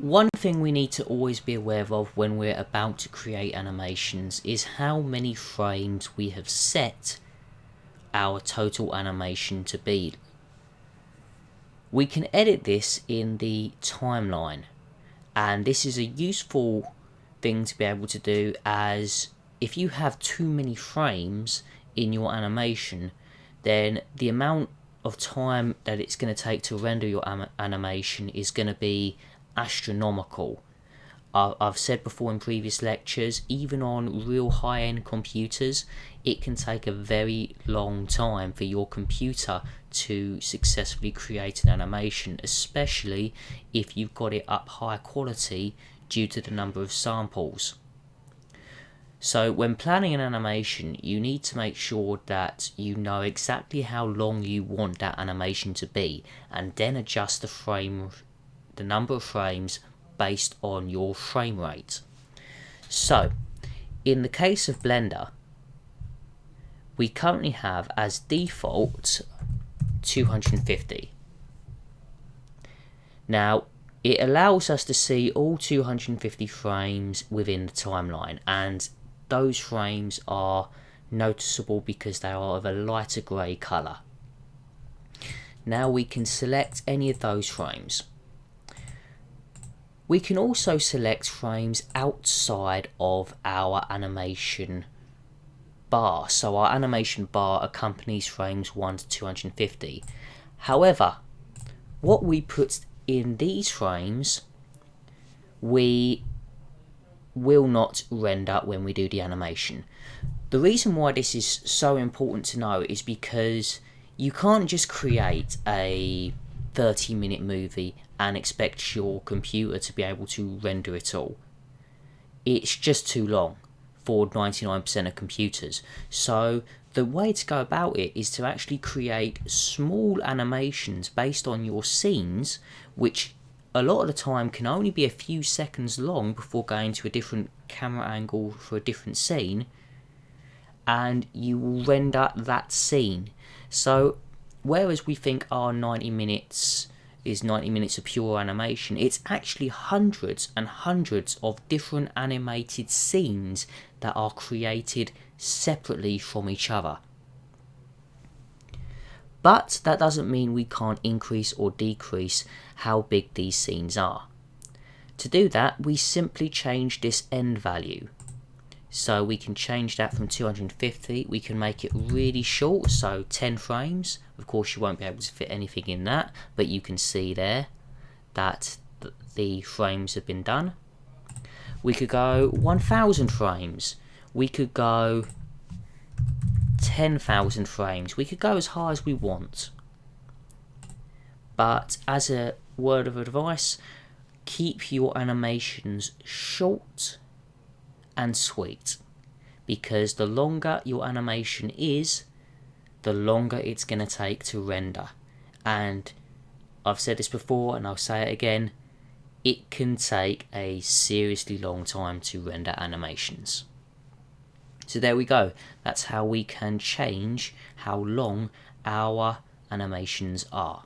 One thing we need to always be aware of when we're about to create animations is how many frames we have set our total animation to be. We can edit this in the timeline, and this is a useful thing to be able to do, as if you have too many frames in your animation, then the amount of time that it's going to take to render your animation is going to be astronomical. I've said before in previous lectures, even on real high-end computers, it can take a very long time for your computer to successfully create an animation, especially if you've got it up high quality due to the number of samples. So when planning an animation, you need to make sure that you know exactly how long you want that animation to be, and then adjust the number of frames based on your frame rate. So in the case of Blender, we currently have as default 250. Now it allows us to see all 250 frames within the timeline, and those frames are noticeable because they are of a lighter grey colour. Now we can select any of those frames. We can also select frames outside of our animation bar. So our animation bar accompanies frames 1 to 250. However, what we put in these frames, we will not render when we do the animation. The reason why this is so important to know is because you can't just create a 30-minute movie and expect your computer to be able to render it all. It's just too long for 99% of computers. So the way to go about it is to actually create small animations based on your scenes, which a lot of the time can only be a few seconds long before going to a different camera angle for a different scene, and you will render that scene. So whereas we think our 90 minutes is 90 minutes of pure animation, it's actually hundreds and hundreds of different animated scenes that are created separately from each other. But that doesn't mean we can't increase or decrease how big these scenes are. To do that, we simply change this end value. So we can change that from 250, we can make it really short, so 10 frames. Of course you won't be able to fit anything in that, but you can see there that the frames have been done. We could go 1000 frames, we could go 10,000 frames, we could go as high as we want. But as a word of advice, keep your animations short and sweet, because the longer your animation is, the longer it's going to take to render. And I've said this before and I'll say it again, it can take a seriously long time to render animations. So there we go, that's how we can change how long our animations are.